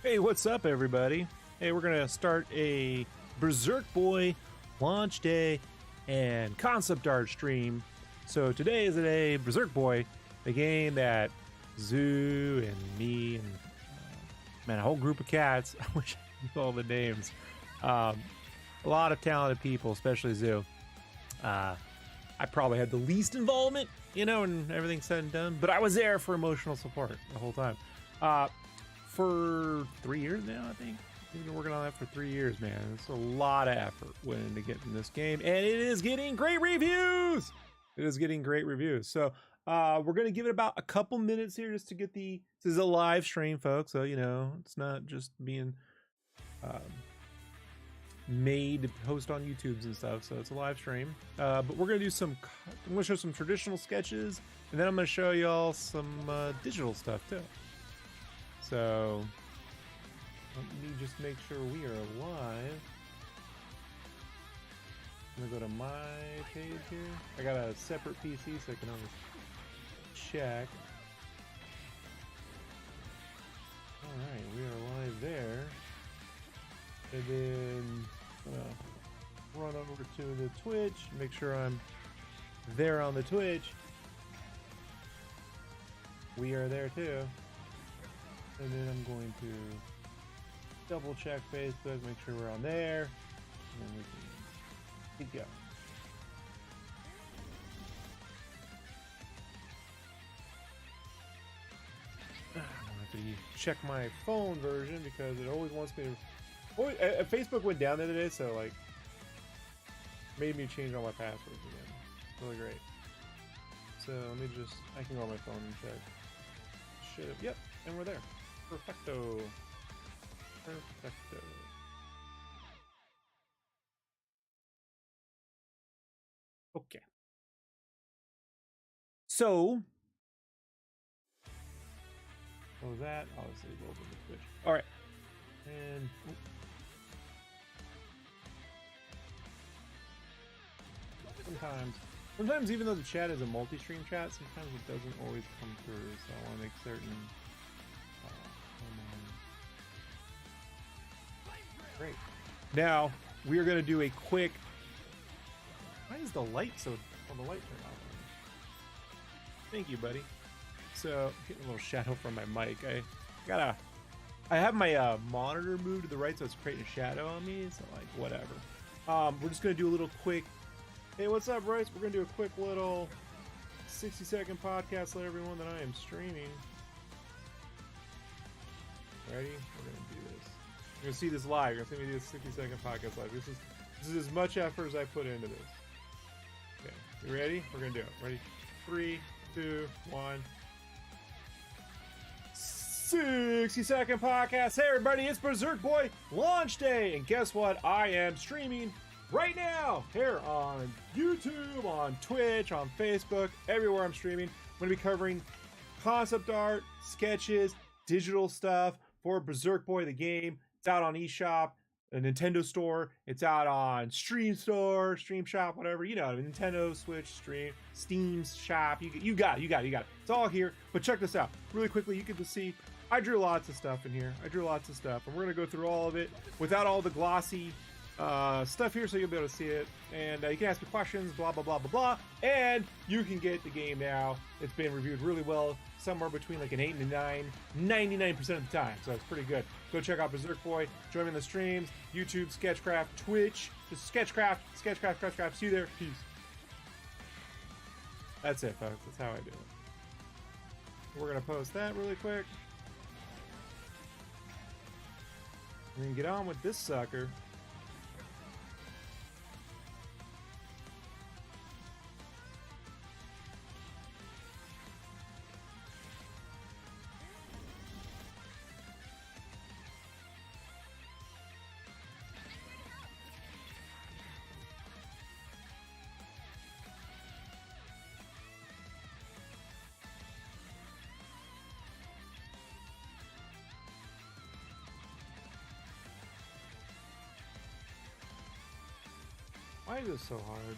Hey, what's up, everybody? Hey, we're gonna start a Berserk Boy launch day and concept art stream. So today is the day Berserk Boy, the game that Zoo and me and man, a whole group of cats. I wish I knew all the names. A lot of talented people, especially Zoo. I probably had the least involvement, and everything's said and done, but I was there for emotional support the whole time. For 3 years now, I think. We've been working on that for 3 years, man. It's a lot of effort went into getting this game, and it is getting great reviews. It is getting great reviews. So we're gonna give it about a couple minutes here just to get this is a live stream, folks. So it's not just being made to post on YouTubes and stuff. So it's a live stream. But we're gonna do I'm gonna show some traditional sketches, and then I'm gonna show y'all some digital stuff too. So let me just make sure we are live. I'm gonna go to my page here. I got a separate PC so I can always check. Alright, we are live there. And then run over to the Twitch, make sure I'm there on the Twitch. We are there too. And then I'm going to double check Facebook, make sure we're on there, and then we can keep going. I'm gonna have to check my phone version because it always wants me to. Facebook went down the other day, so like made me change all my passwords again. Really great. So let me I can go on my phone and check. Yep, and we're there. Perfecto. Perfecto. Okay. So, what was that? Obviously, go over the Twitch. All right. And sometimes even though the chat is a multi-stream chat, sometimes it doesn't always come through. So I want to make certain. Great. Now we are going to do a quick. Why is the light so? Oh, the light turned off. Thank you, buddy. So getting a little shadow from my mic. I have my monitor moved to the right, so it's creating a shadow on me. So like whatever. We're just gonna do a little quick. Hey, what's up, Bryce? We're gonna do a quick little 60-second podcast. Let everyone that I am streaming. Ready? We're gonna do this. You're gonna see this live. You're gonna see me do this 60-second podcast live. This is as much effort as I put into this. Okay, you ready? We're gonna do it. Ready? 3, 2, 1. 60-second podcast. Hey everybody, it's Berserk Boy launch day, and guess what? I am streaming right now here on YouTube, on Twitch, on Facebook, everywhere I'm streaming. I'm gonna be covering concept art, sketches, digital stuff for Berserk Boy the game. It's out on eShop, a Nintendo store. It's out on Stream Store, Stream Shop, whatever. Nintendo Switch, Steam Shop. You got it. It's all here. But check this out. Really quickly, you get to see I drew lots of stuff in here. And we're gonna go through all of it without all the glossy stuff here, so you'll be able to see it. And you can ask me questions, blah blah blah blah blah. And you can get the game now. It's been reviewed really well, somewhere between like an 8 and a 9, 99% of the time. So it's pretty good. Go check out Berserk Boy. Join me in the streams, YouTube, Sketchcraft, Twitch. Just Sketchcraft. See you there. Peace. That's it, folks. That's how I do it. We're gonna post that really quick. And then get on with this sucker. Why is this so hard?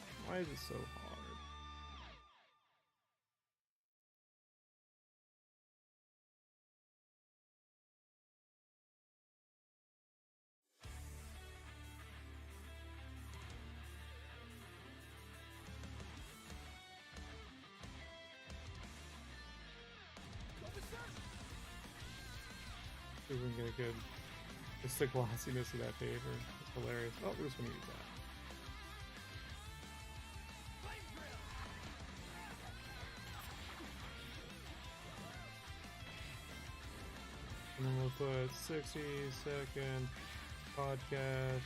and get a good, just the glossiness of that paper. It's hilarious. Oh, we're just gonna use that. And then we'll put 60-second podcast.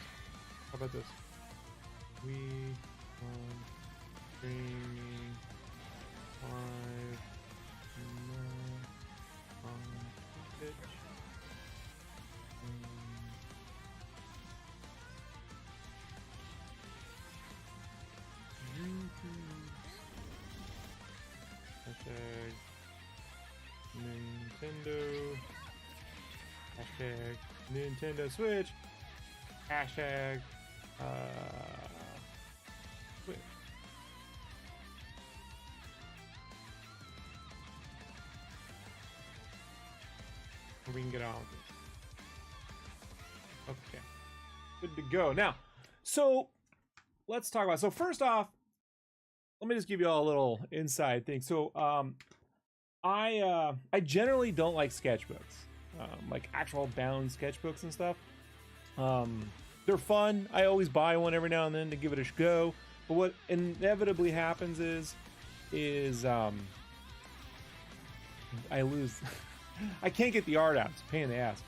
How about this? We streaming live now on Twitch. YouTube. Hashtag Nintendo. Hashtag Nintendo Switch. Hashtag Switch. We can get on with it. Okay. Good to go. Now, so let's talk about, so first off, let me just give you all a little inside thing. So I generally don't like sketchbooks. Like actual bound sketchbooks and stuff. They're fun. I always buy one every now and then to give it a go. But what inevitably happens is I lose. I can't get the art out. It's a pain in the ass.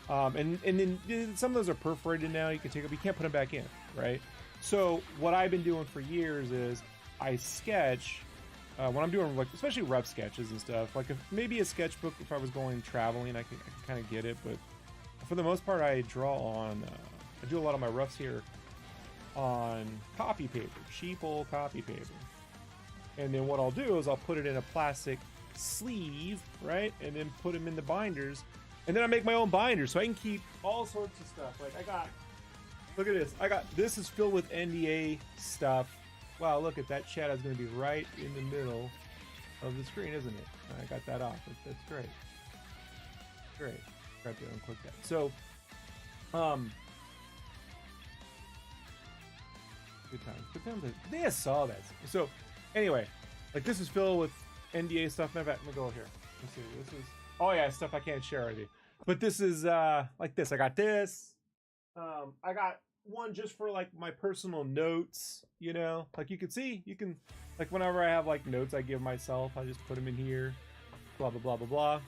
And then some of those are perforated now. You can take them. You can't put them back in, right? So what I've been doing for years is I sketch when I'm doing, like, especially rough sketches and stuff. Like maybe a sketchbook if I was going traveling, I can kind of get it. But for the most part, I draw on. I do a lot of my roughs here on copy paper, cheap old copy paper. And then what I'll do is I'll put it in a plastic sleeve, right? And then put them in the binders. And then I make my own binders so I can keep all sorts of stuff. Like I got, look at this. This is filled with NDA stuff. Wow, look at that chat is going to be right in the middle of the screen, isn't it? I got that off. That's great. Great. Right there, unclick that. So, good times. Good times. I think I saw that. So, anyway, like this is filled with NDA stuff. Matter of fact, let me go over here. Let's see. This is, oh yeah, stuff I can't share with you. But this is like this. I got this. I got one just for like my personal notes. You know, like you can see, you can, like whenever I have like notes I give myself, I just put them in here. Blah blah blah blah blah.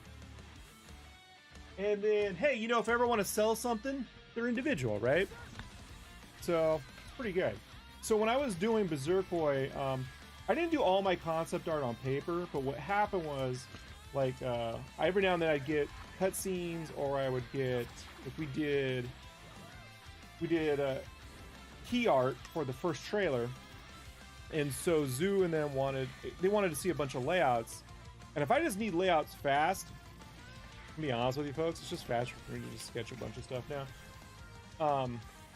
And then, hey, you know, if I ever want to sell something, they're individual, right? So it's pretty good. So when I was doing Berserk Boy, I didn't do all my concept art on paper, but what happened was, like, every now and then I'd get cutscenes, or I would get, like, we did key art for the first trailer, and so Zoo and them wanted to see a bunch of layouts, and if I just need layouts fast, to be honest with you folks, it's just faster for me to just sketch a bunch of stuff now.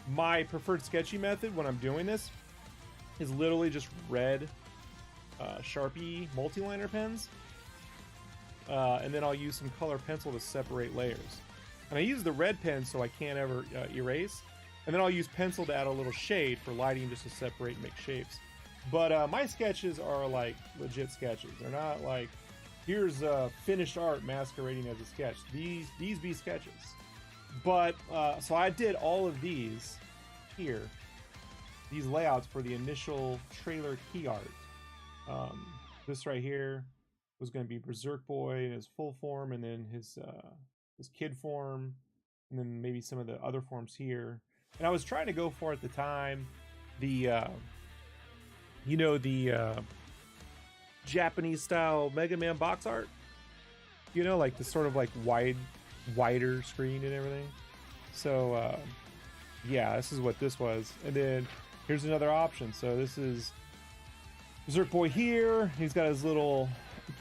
My preferred sketching method when I'm doing this is literally just red Sharpie multi-liner pens, and then I'll use some color pencil to separate layers. And I use the red pen so I can't ever erase, and then I'll use pencil to add a little shade for lighting, just to separate and make shapes. But my sketches are like legit sketches. They're not like, here's finished art masquerading as a sketch. These be sketches. But so I did all of these here, these layouts for the initial trailer key art. This right here was going to be Berserk Boy in his full form, and then his kid form, and then maybe some of the other forms here. And I was trying to go for, at the time, the Japanese style Mega Man box art, you know, like the sort of like wider screen and everything. So yeah, this is what this was. And then here's another option. So this is Berserk Boy here. He's got his little,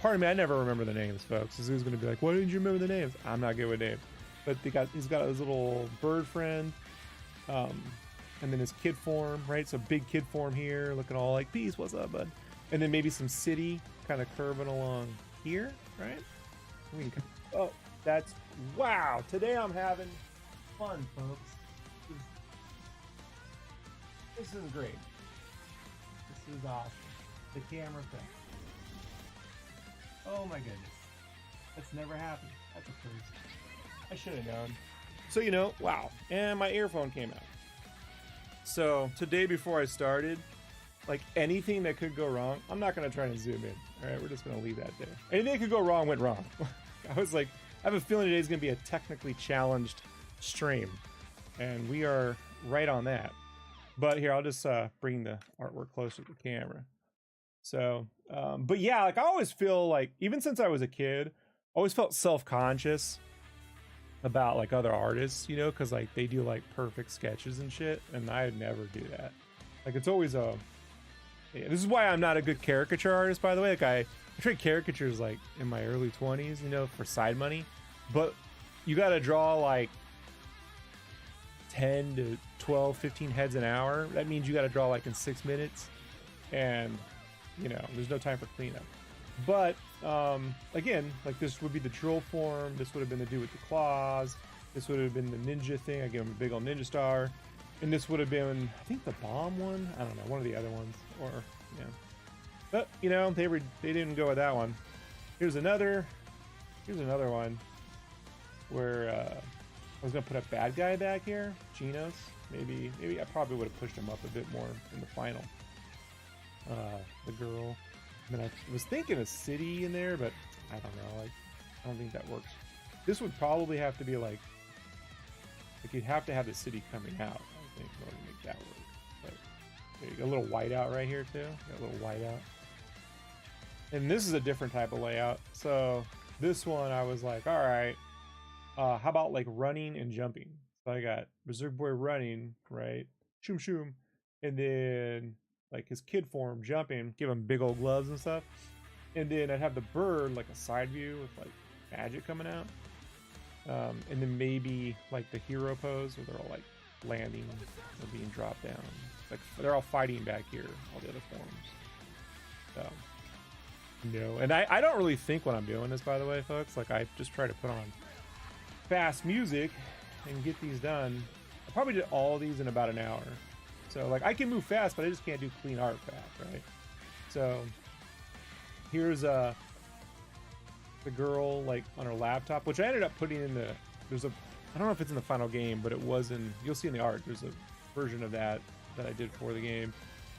pardon me, I never remember the names, folks. This is going to be like, why didn't you remember the names? I'm not good with names. But he's got his little bird friend, and then his kid form, right? So big kid form here, looking all like, peace, what's up, bud? And then maybe some city kind of curving along here, right? Oh, that's, wow. Today I'm having fun, folks. This is great. This is awesome. The camera thing. Oh my goodness. That's never happened. That's a first. I should have known. So, you know, wow. And my earphone came out. So, today before I started, like anything that could go wrong, I'm not going to try to zoom in. All right, we're just going to leave that there. Anything that could go wrong went wrong. I was like, I have a feeling today's going to be a technically challenged stream. And we are right on that. But here, I'll just bring the artwork closer to the camera. So, but yeah, like I always feel like, even since I was a kid, I always felt self-conscious about like other artists, you know, because like they do like perfect sketches and shit, and I'd never do that. Like it's always a this is why I'm not a good caricature artist, by the way. Like I tried caricatures like in my early 20s, you know, for side money, but you got to draw like 10 to 12 15 heads an hour. That means you got to draw like in 6 minutes, and you know there's no time for cleanup. But again, like this would be the drill form, this would have been the dude with the claws, this would have been the ninja thing, I gave him a big old ninja star, and this would have been, I think, the bomb one, I don't know, one of the other ones, or yeah. But you know, they didn't go with that one. Here's another one where I was gonna put a bad guy back here, Genos. Maybe I probably would have pushed him up a bit more in the final. The girl. And then I was thinking a city in there, but I don't know. Like, I don't think that works. This would probably have to be like you'd have to have the city coming out, I think, in order to make that work. But there you go, a little whiteout right here too. Got a little whiteout. And this is a different type of layout. So this one, I was like, all right, how about like running and jumping? So I got Berserk Boy running, right? Shoom shoom, and then like his kid form jumping, give him big old gloves and stuff, and then I'd have the bird like a side view with like magic coming out, and then maybe like the hero pose where they're all like landing or being dropped down, like they're all fighting back here, all the other forms. So no, and I don't really think when I'm doing this, by the way, folks. Like I just try to put on fast music and get these done. I probably did all these in about an hour. So like I can move fast, but I just can't do clean art fast, right? So here's the girl like on her laptop, which I ended up putting in I don't know if it's in the final game, but it was in, you'll see in the art, there's a version of that I did for the game.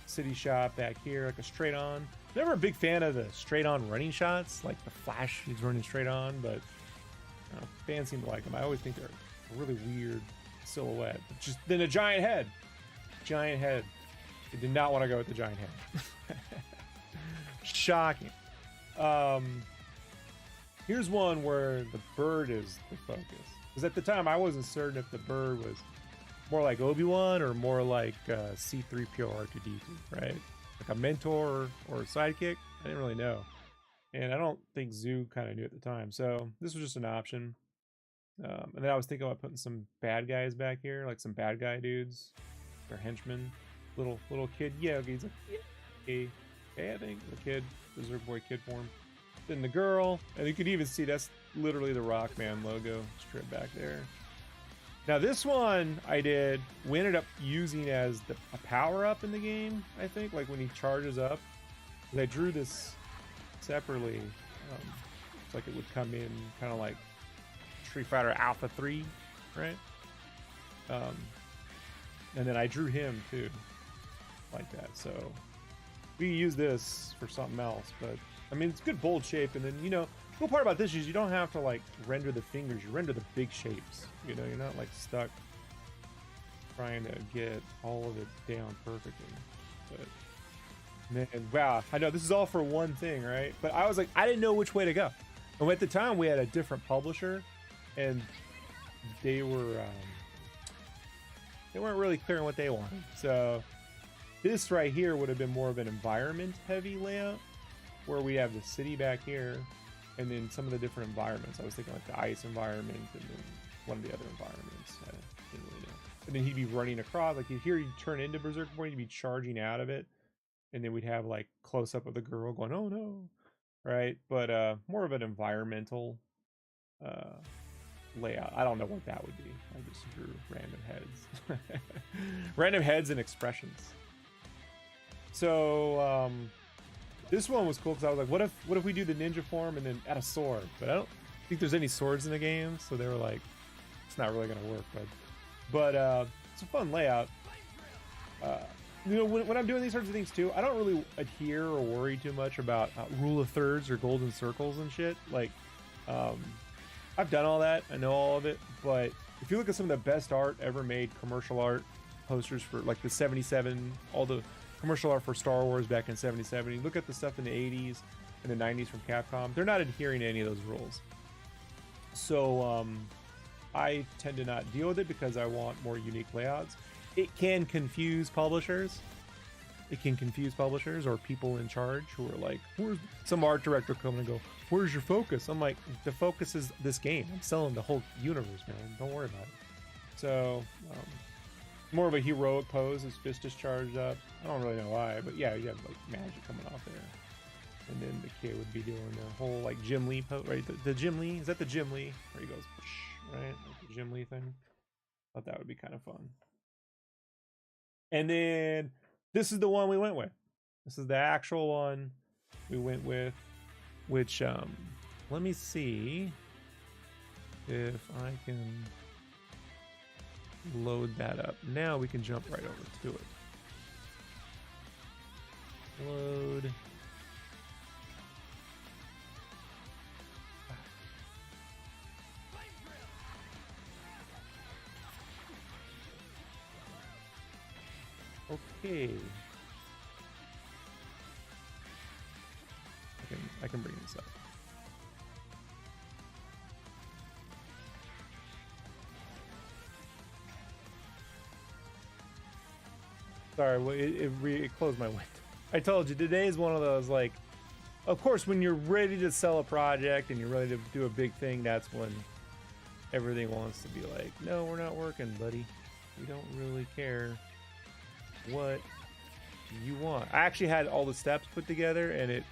City shot back here, like a straight on. Never a big fan of the straight on running shots, like the Flash, he's running straight on, but fans seem to like them. I always think they're a really weird silhouette. But just then a giant head. Giant head. They did not want to go with the giant head. Shocking. Here's one where the bird is the focus. Because at the time I wasn't certain if the bird was more like Obi-Wan or more like C-3PO R2-D2, right? Like a mentor or a sidekick. I didn't really know. And I don't think Zoo kind of knew at the time. So this was just an option. And then I was thinking about putting some bad guys back here, like some bad guy dudes. Or henchmen, little kid. Yeah, okay, he's like, okay, I think the kid, Berserk Boy kid form. Then the girl, and you could even see that's literally the Rockman logo strip back there. Now this one we ended up using as a power up in the game. I think like when he charges up. I drew this separately. It's like it would come in kind of like Street Fighter Alpha 3, right? And then I drew him too, like that. So we can use this for something else, but I mean, it's good bold shape. And then, you know, the cool part about this is you don't have to like render the fingers, you render the big shapes. You know, you're not like stuck trying to get all of it down perfectly. But man, wow, I know this is all for one thing, right? But I was like, I didn't know which way to go. And at the time we had a different publisher, and they weren't really clear on what they wanted. So this right here would have been more of an environment heavy layout, where we have the city back here and then some of the different environments. I was thinking like the ice environment and then one of the other environments. I didn't really know. And then he'd be running across, like here he'd turn into Berserk Boy, he'd be charging out of it, and then we'd have like close up of the girl going, oh no, right? But more of an environmental layout. I don't know what that would be. I just drew random heads. Random heads and expressions. So this one was cool because I was like, what if we do the ninja form and then add a sword? But I don't think there's any swords in the game, so they were like, it's not really gonna work, but it's a fun layout. You know, when I'm doing these sorts of things too, I don't really adhere or worry too much about rule of thirds or golden circles and shit. Like, I've done all that, I know all of it, but if you look at some of the best art ever made, commercial art posters for like the 77, all the commercial art for Star Wars back in 77, you look at the stuff in the 80s and the 90s from Capcom, they're not adhering to any of those rules. So I tend to not deal with it because I want more unique layouts. It can confuse publishers. It can confuse publishers or people in charge who are like, where's some art director coming and go, where's your focus? I'm like, the focus is this game. I'm selling the whole universe, man. Don't worry about it. So more of a heroic pose. His fist is charged up. I don't really know why, but yeah, you have like magic coming off there. And then the kid would be doing the whole like Jim Lee pose, right? The Jim Lee, is that the Jim Lee? Where he goes, right? Like the Jim Lee thing. Thought that would be kind of fun. And then this is the one we went with. This is the actual one we went with, which let me see if I can load that up. Now we can jump right over to it. Load. Okay. I can bring this up. Sorry, it closed my window. I told you, today is one of those, like, of course, when you're ready to sell a project and you're ready to do a big thing, that's when everything wants to be like, no, we're not working, buddy. We don't really care what you want. I actually had all the steps put together and it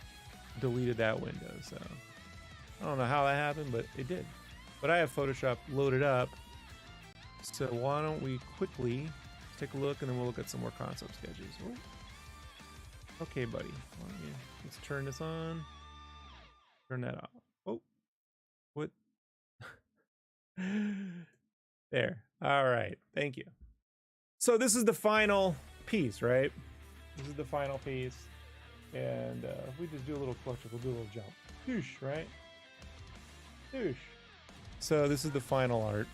deleted that window, so I don't know how that happened, but it did. But I have Photoshop loaded up, so why don't we quickly take a look and then we'll look at some more concept sketches. Ooh. Okay, buddy, let's turn this on, turn that off. Oh, what? There. All right, thank you. So this is the final piece, right? This is the final piece, and if we just do a little collective, we'll do a little jump. Doosh, right? Doosh. So this is the final art,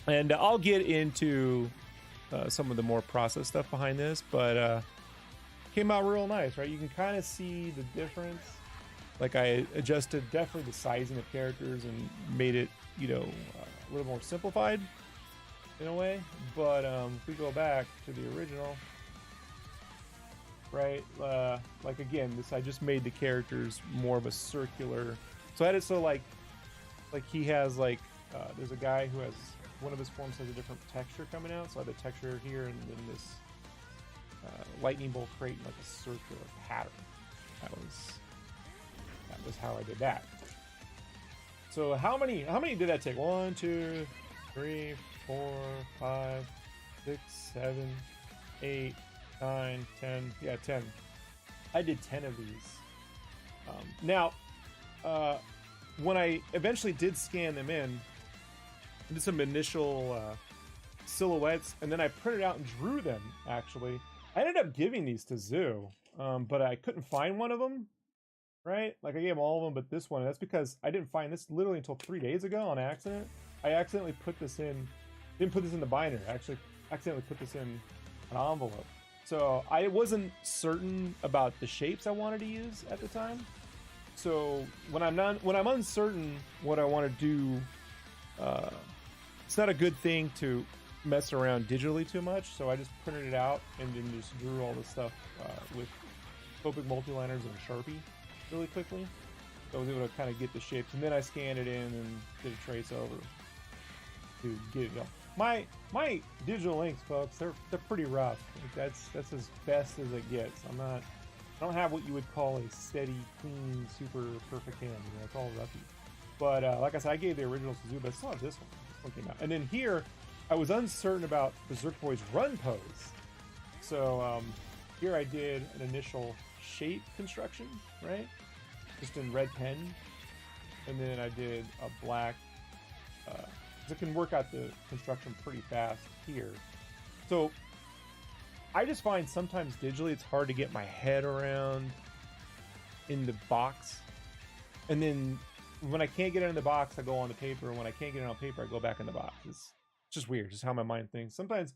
and I'll get into some of the more process stuff behind this, but came out real nice, right? You can kind of see the difference. Like, I adjusted definitely the sizing of characters and made it, you know, a little more simplified in a way. But if we go back to the original, right, like again, this, I just made the characters more of a circular, so I had it so like he has like there's a guy who has one of his forms has a different texture coming out, so I had the texture here and then this lightning bolt creating like a circular pattern. That was how I did that. So how many did that take? 1, 2, 3, 4, 5, 6, 7, 8, 9, 10. Yeah, 10. I did 10 of these. Now, when I eventually did scan them in, I did some initial silhouettes, and then I printed out and drew them, actually. I ended up giving these to Zoo, but I couldn't find one of them, right? Like, I gave all of them, but this one, that's because I didn't find this literally until 3 days ago on accident. I accidentally put this in, didn't put this in the binder, I actually accidentally put this in an envelope. So I wasn't certain about the shapes I wanted to use at the time. So when I'm uncertain what I want to do, it's not a good thing to mess around digitally too much. So I just printed it out and then just drew all this stuff with Copic multiliners and Sharpie really quickly. So I was able to kind of get the shapes, and then I scanned it in and did a trace over to get it up. My digital inks, folks, they're pretty rough. Like, that's as best as it gets. I don't have what you would call a steady, clean, super perfect hand. You know, it's all roughy. But like I said, I gave the original to Zoo, but I still have this one. This one came out. And then here, I was uncertain about Berserk Boy's run pose. So here I did an initial shape construction, right? Just in red pen. And then I did a black, because it can work out the construction pretty fast here. So I just find sometimes digitally it's hard to get my head around in the box, and then when I can't get it in the box, I go on the paper, and when I can't get it on paper, I go back in the box. It's just weird, just how my mind thinks. Sometimes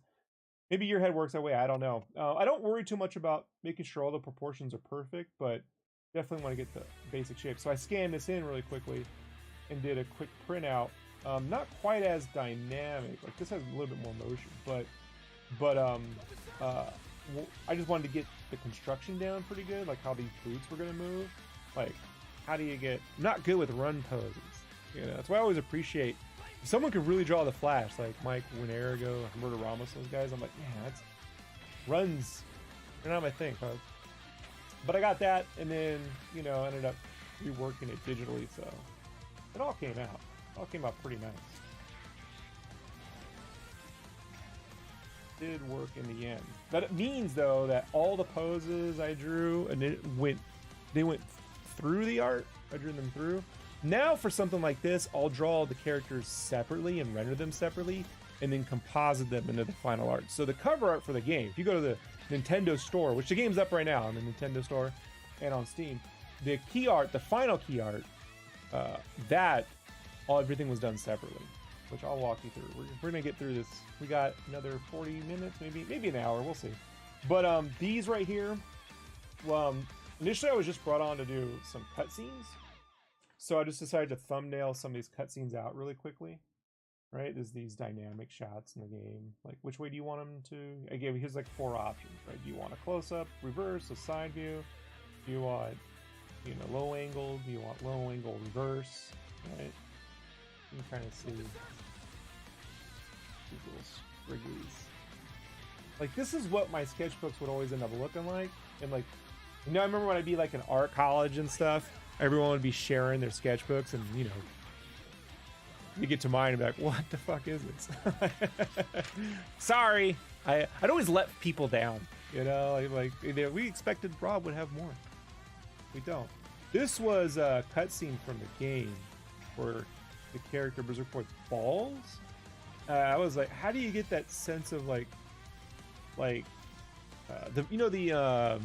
maybe your head works that way, I don't know. I don't worry too much about making sure all the proportions are perfect, but definitely want to get the basic shape. So I scanned this in really quickly and did a quick printout. Not quite as dynamic, like this has a little bit more motion, but I just wanted to get the construction down pretty good, like how these boots were going to move. Like, how do you get... I'm not good with run poses. You know, that's why I always appreciate... If someone could really draw the Flash, like Mike Winerigo, Humberto Ramos, those guys, I'm like, man, that's... Runs, they're not my thing, folks. But I got that, and then, you know, ended up reworking it digitally, so... It all came out. It all came out pretty nice. Did work in the end. That means though that all the poses I drew and they went through the art. I drew them through. Now for something like this, I'll draw the characters separately and render them separately and then composite them into the final art. So the cover art for the game, if you go to the Nintendo store, which the game's up right now on the Nintendo store and on Steam, the key art, the final key art, everything was done separately, which I'll walk you through. We're gonna get through this. We got another 40 minutes, maybe an hour, we'll see. But these right here, initially I was just brought on to do some cutscenes, so I just decided to thumbnail some of these cutscenes out really quickly. Right, there's these dynamic shots in the game. Like, which way do you want them to? I gave you, here's like 4 options. Right, do you want a close-up, reverse, a side view? Do you want, you know, low angle? Do you want low angle, reverse? Right. You can kind of see these little squigglies. Like, this is what my sketchbooks would always end up looking like. And like, you know, I remember when I'd be like in art college and stuff, everyone would be sharing their sketchbooks, and you know, you get to mine and be like, what the fuck is this? Sorry. I'd always let people down, you know, like we expected Rob would have more. We don't. This was a cutscene from the game where the character Berserk Boy falls. I was like, how do you get that sense of like the, you know, the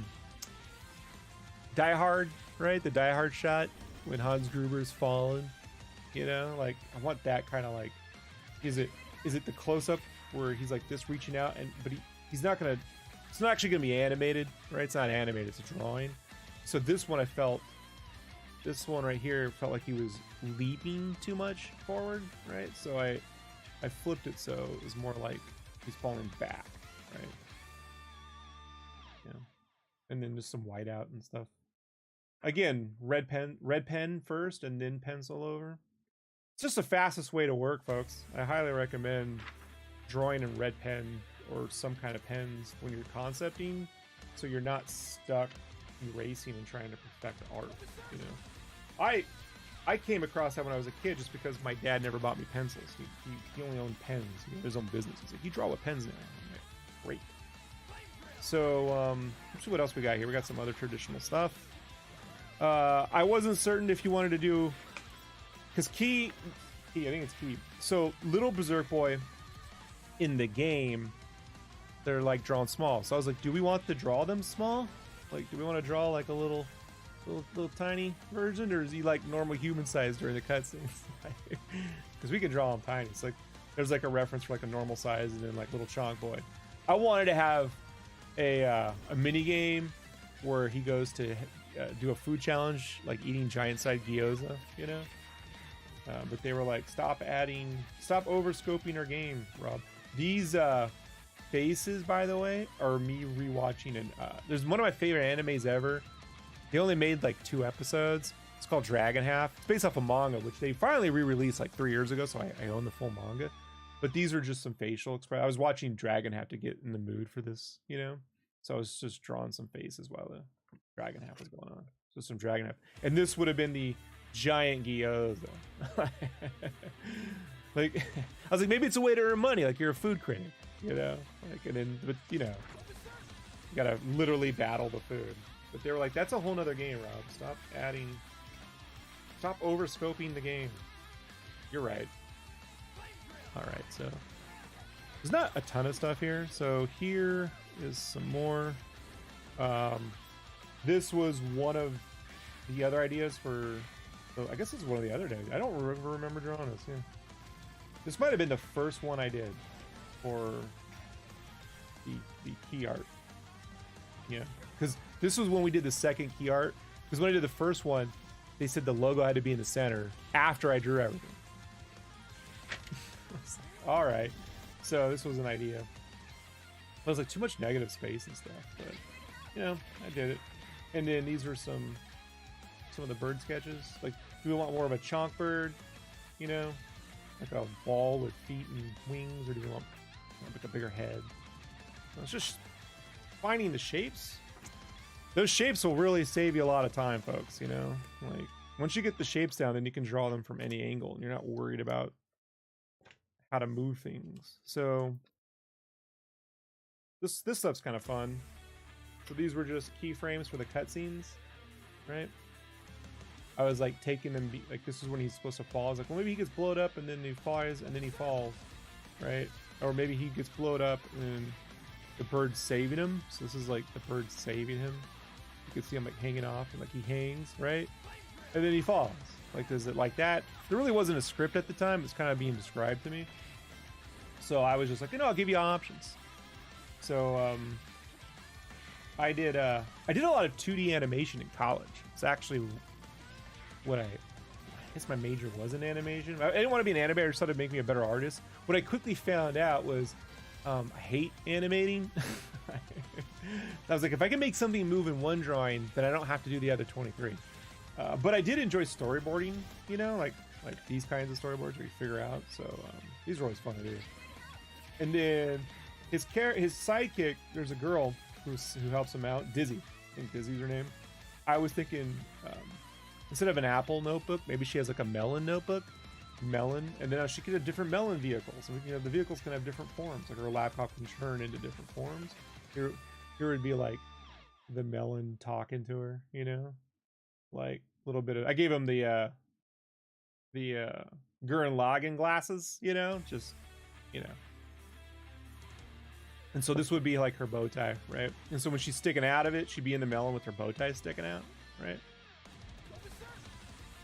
Die Hard, right? The Die Hard shot when Hans Gruber's fallen, you know, like I want that kind of like, is it the close-up where he's like this reaching out, and but he's not gonna, it's not actually gonna be animated, right? It's not animated, it's a drawing. So this one this one right here felt like he was leaping too much forward, right? So I flipped it so it was more like he's falling back, right? Yeah. And then just some whiteout and stuff. Again, red pen first and then pencil over. It's just the fastest way to work, folks. I highly recommend drawing in red pen or some kind of pens when you're concepting, so you're not stuck erasing and trying to perfect art, you know. I came across that when I was a kid just because my dad never bought me pencils. He only owned pens. He had his own business. He's like, you draw with pens now. I'm like, great. So let's see what else we got here. We got some other traditional stuff. I wasn't certain if you wanted to do, because key, I think it's key. So little Berserk Boy in the game, they're like drawn small. So I was like, do we want to draw them small? Like, do we want to draw like a little tiny version, or is he like normal human size during the cutscenes? Because we can draw him tiny. It's like there's like a reference for like a normal size and then like little Chonk Boy. I wanted to have a mini game where he goes to do a food challenge, like eating giant-sized gyoza, you know. But they were like, stop over scoping our game, Rob. These faces, by the way, are me rewatching, and there's one of my favorite animes ever. They only made like 2 episodes. It's called Dragon Half. It's based off a manga, which they finally re-released like 3 years ago, so I own the full manga. But these are just some facial expressions. I was watching Dragon Half to get in the mood for this, you know. So I was just drawing some faces while the Dragon Half was going on. So some Dragon Half. And this would have been the giant gyoza. Like, I was like, maybe it's a way to earn money. Like, you're a food critic, you know. Like, and then, but you know, you gotta literally battle the food. But they were like, that's a whole nother game, Rob. Stop over scoping the game. You're right. All right, so there's not a ton of stuff here. So here is some more. This was one of the other ideas for, so I guess this is one of the other days. I don't remember drawing this. Yeah, this might have been the first one I did for the key art. Yeah, because this was when we did the second key art. Because when I did the first one, they said the logo had to be in the center after I drew everything. All right, so this was an idea. It was like too much negative space and stuff, but you know, I did it. And then these are some of the bird sketches. Like, do we want more of a chonk bird? You know, like a ball with feet and wings, or do we want like a bigger head? So it's just finding the shapes. Those shapes will really save you a lot of time, folks. You know, like once you get the shapes down, then you can draw them from any angle, and you're not worried about how to move things. So this stuff's kind of fun. So these were just keyframes for the cutscenes, right? I was like taking them, like this is when he's supposed to fall. I was like, well, maybe he gets blown up and then he flies and then he falls, right? Or maybe he gets blown up and the bird's saving him. So this is like the bird saving him. You can see him like hanging off and like he hangs, right? And then he falls. Like, does it like that? There really wasn't a script at the time. It's kind of being described to me. So I was just like, you know, I'll give you options. So I did a lot of 2D animation in college. It's actually what I guess my major was in animation. I didn't want to be an animator. I just thought it'd make me a better artist. What I quickly found out was I hate animating. I was like, if I can make something move in one drawing, then I don't have to do the other 23. But I did enjoy storyboarding, you know, like these kinds of storyboards where you figure out. So these are always fun to do. And then his sidekick, there's a girl who helps him out, Dizzy. I think Dizzy's her name. I was thinking instead of an Apple notebook, maybe she has like a melon notebook. Melon, and then she could have different melon vehicles. So we can have the vehicles can have different forms. Like her laptop can turn into different forms. Here would be like the melon talking to her, you know, like a little bit of. I gave him the Gurren Lagann glasses, you know, just you know. And so this would be like her bow tie, right? And so when she's sticking out of it, she'd be in the melon with her bow tie sticking out, right?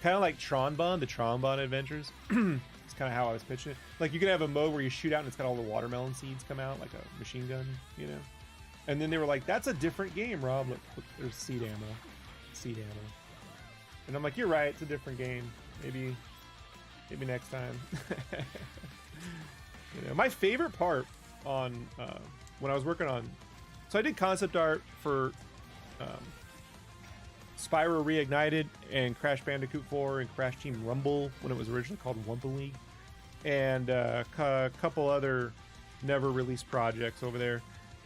Kind of like Tron-Bon, the Tron-Bon adventures. It's kind of how I was pitching it. Like you can have a mode where you shoot out and it's got all the watermelon seeds come out like a machine gun, you know? And then they were like, that's a different game, Rob. Look, there's seed ammo. And I'm like, you're right, it's a different game. Maybe next time. You know, my favorite part on when I was working on, so I did concept art for Spyro Reignited and Crash Bandicoot 4 and Crash Team Rumble when it was originally called Wumpa League, and a couple other never released projects over there.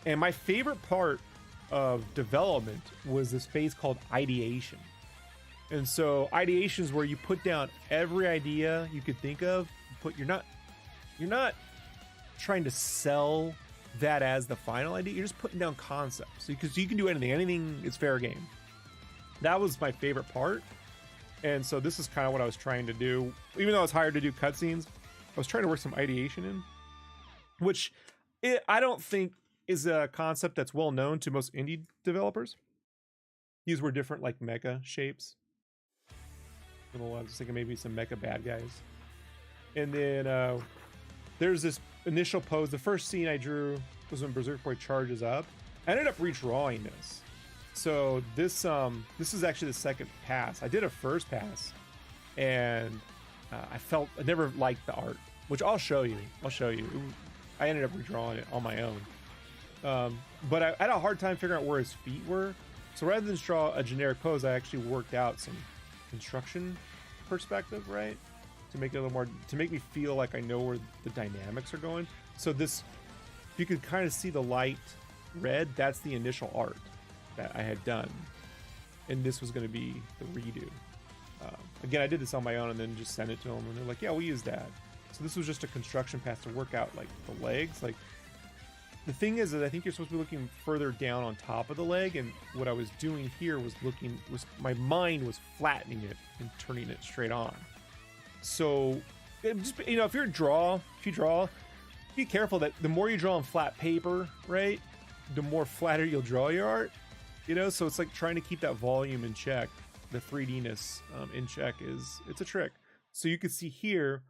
And my favorite part of development was this phase called ideation. And so ideation is where you put down every idea you could think of, but you're not trying to sell that as the final idea. You're just putting down concepts, because you can do anything is fair game. That was my favorite part. And so this is kind of what I was trying to do. Even though I was hired to do cutscenes, I was trying to work some ideation in, which I don't think is a concept that's well known to most indie developers. These were different like mecha shapes. I was thinking maybe some mecha bad guys. And then there's this initial pose. The first scene I drew was when Berserk Boy charges up. I ended up redrawing this. So this is actually the second pass. I did a first pass, and I never liked the art, which I'll show you. I ended up redrawing it on my own. But I had a hard time figuring out where his feet were. So rather than draw a generic pose, I actually worked out some construction perspective, right? To make it a little more, to make me feel like I know where the dynamics are going. So this, you could kind of see the light red. That's the initial art that I had done, and this was going to be the redo. Again, I did this on my own and then just sent it to them, and they're like, yeah, we'll use that. So this was just a construction pass to work out like the legs. Like the thing is that I think you're supposed to be looking further down on top of the leg, and what I was doing here was my mind was flattening it and turning it straight on. So just, you know, if you draw, be careful that the more you draw on flat paper, right, the more flatter you'll draw your art, you know. So it's like trying to keep that volume in check, the 3D-ness in check it's a trick. So you can see here,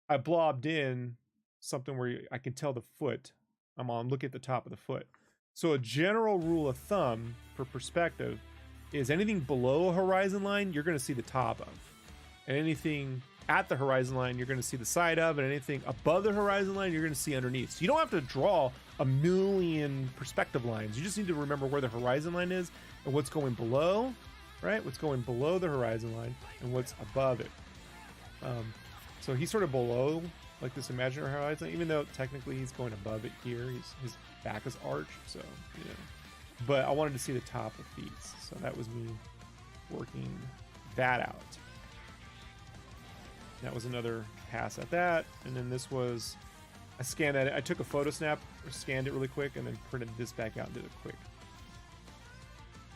I blobbed in something where I can tell the foot. Look at the top of the foot. So a general rule of thumb for perspective is anything below a horizon line, you're going to see the top of. And anything at the horizon line, you're going to see the side of. And anything above the horizon line, you're going to see underneath. So you don't have to draw a million perspective lines. You just need to remember where the horizon line is and what's going below, right? What's going below the horizon line and what's above it. So he's sort of below like this imaginary horizon, even though technically he's going above it here. His back is arched, so, you know. But I wanted to see the top of feet, so that was me working that out. That was another pass at that, and then this was, I scanned it. I took a photo snap, or scanned it really quick, and then printed this back out and did a quick,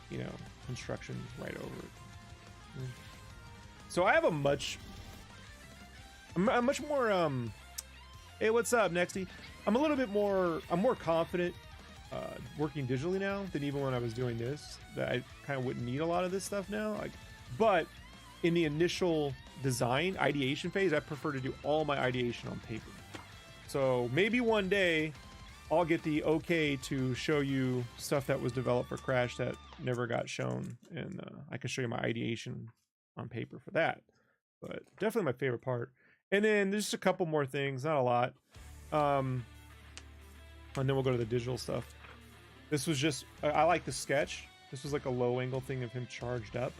you know, construction right over it. So I have a much more hey, what's up, Nexty? I'm more confident working digitally now than even when I was doing this, that I kind of wouldn't need a lot of this stuff now. Like, but in the initial design ideation phase, I prefer to do all my ideation on paper. So maybe one day I'll get the okay to show you stuff that was developed for Crash that never got shown, and I can show you my ideation on paper for that. But definitely my favorite part. And then there's just a couple more things, not a lot. And then we'll go to the digital stuff. This was just, I like the sketch. This was like a low angle thing of him charged up,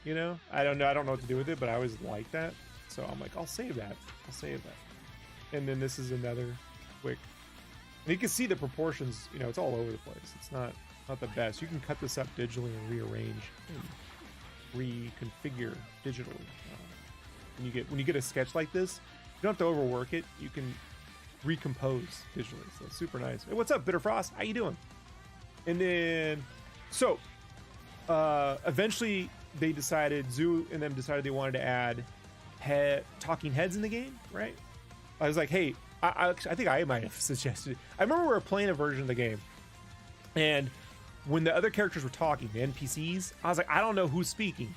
you know? I don't know what to do with it, but I always like that. So I'm like, I'll save that. And then this is another quick, and you can see the proportions, you know, it's all over the place. It's not the best. You can cut this up digitally and rearrange and reconfigure digitally. When you get a sketch like this, you don't have to overwork it. You can recompose digitally, so it's super nice. Hey, what's up, Bitter Frost? How you doing? And then, so eventually Zoo and them decided they wanted to add talking heads in the game, right? I was like, hey, I think I might have suggested. I remember we were playing a version of the game, and when the other characters were talking, the NPCs, I was like, I don't know who's speaking.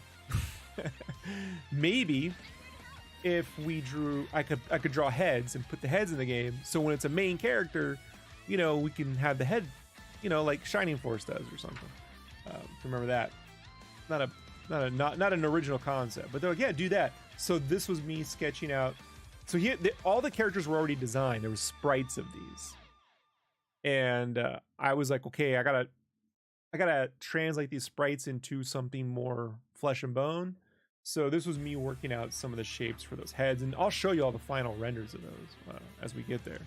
Maybe if I could draw heads and put the heads in the game, so when it's a main character, you know, we can have the head, you know, like Shining Force does or something. Remember that? Not an original concept, but they're like, yeah, do that. So this was me sketching out. So here, all the characters were already designed. There was sprites of these, and I was like, okay, I gotta translate these sprites into something more flesh and bone. So this was me working out some of the shapes for those heads, and I'll show you all the final renders of those as we get there.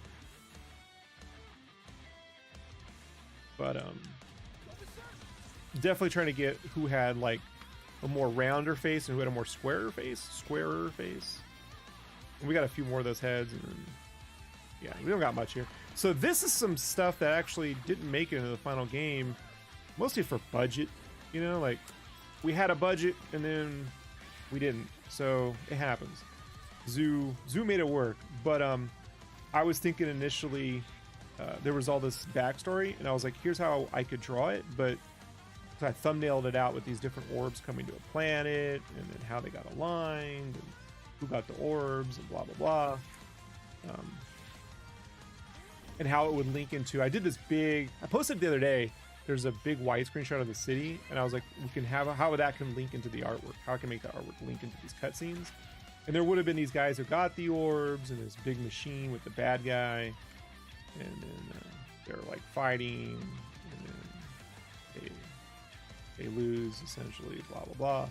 But definitely trying to get who had like a more rounder face and who had a more squarer face. And we got a few more of those heads, and then, yeah, we don't got much here. So this is some stuff that actually didn't make it into the final game, mostly for budget. You know, like we had a budget and then we didn't, so it happens. Zoo made it work, but I was thinking initially there was all this backstory, and I was like, here's how I could draw it, but so I thumbnailed it out with these different orbs coming to a planet, and then how they got aligned, and who got the orbs, and blah blah blah, and how it would link into. I did this big. I posted the other day. There's a big widescreen shot of the city, and I was like, we can have how that can link into the artwork. How I can make the artwork link into these cutscenes. And there would have been these guys who got the orbs, and this big machine with the bad guy, and then they're like fighting, and then they lose essentially, blah blah blah.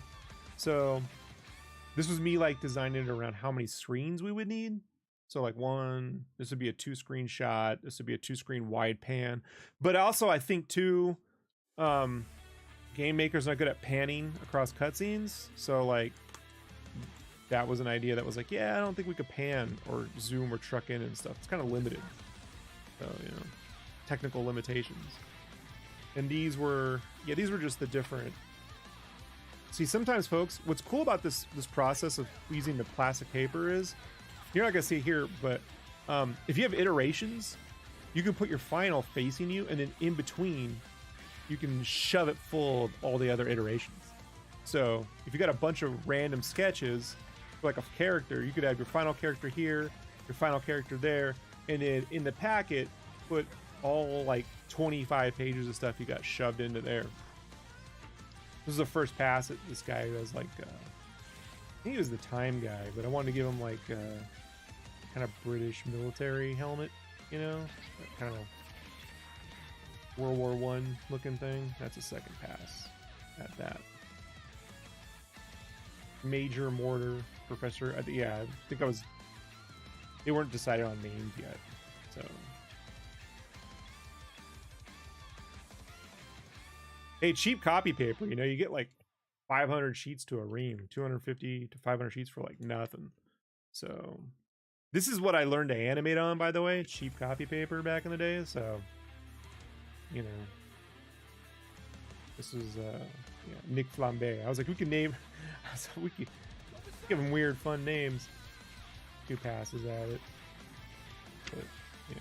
So this was me like designing it around how many screens we would need. So like this would be a 2-screen shot. This would be a 2-screen wide pan. But also I think too, game makers not good at panning across cutscenes. So like that was an idea that was like, yeah, I don't think we could pan or zoom or truck in and stuff. It's kind of limited. So, you know, technical limitations. And these were just the different. See, sometimes folks, what's cool about this process of using the plastic paper is you're not gonna see it here, but if you have iterations, you can put your final facing you, and then in between, you can shove it full of all the other iterations. So if you got a bunch of random sketches, like a character, you could have your final character here, your final character there, and then in the packet, put all like 25 pages of stuff you got shoved into there. This is the first pass at this guy who has like, I think he was the time guy, but I wanted to give him like kind of British military helmet, you know, that kind of World War I looking thing. That's a second pass at that. Major Mortar Professor. Yeah, I think I was. They weren't decided on names yet, so. Hey, cheap copy paper. You know, you get like 500 sheets to a ream, 250 to 500 sheets for like nothing. So, this is what I learned to animate on, by the way. Cheap copy paper back in the day. So, you know, this is yeah, Nick Flambe. I was like, we can name. So we could give them weird, fun names. 2 passes at it, but yeah,